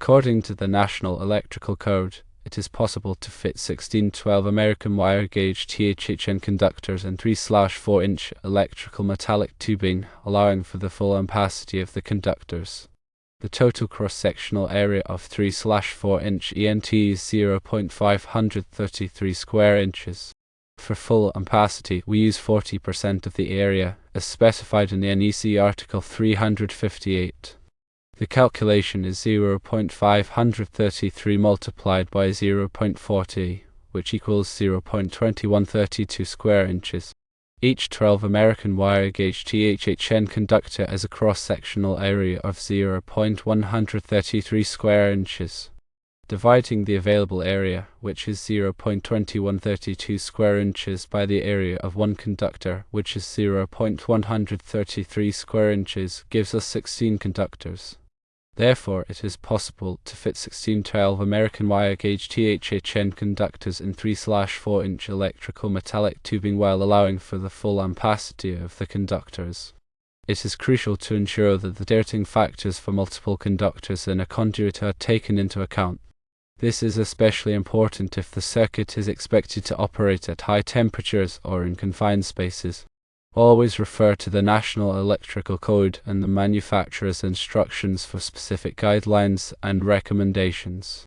According to the National Electrical Code, it is possible to fit 16-12 American Wire Gauge THHN conductors and 3/4-inch electrical metallic tubing, allowing for the full ampacity of the conductors. The total cross-sectional area of 3/4-inch EMT is 0.533 square inches. For full ampacity, we use 40% of the area, as specified in the NEC Article 358. The calculation is 0.533 multiplied by 0.40, which equals 0.2132 square inches. Each 12 American Wire Gauge THHN conductor has a cross-sectional area of 0.133 square inches. Dividing the available area, which is 0.2132 square inches, by the area of one conductor, which is 0.133 square inches, gives us 16 conductors. Therefore, it is possible to fit 16-12 American Wire Gauge THHN conductors in 3/4-inch electrical metallic tubing while allowing for the full ampacity of the conductors. It is crucial to ensure that the dirting factors for multiple conductors in a conduit are taken into account. This is especially important if the circuit is expected to operate at high temperatures or in confined spaces. Always refer to the National Electrical Code and the manufacturer's instructions for specific guidelines and recommendations.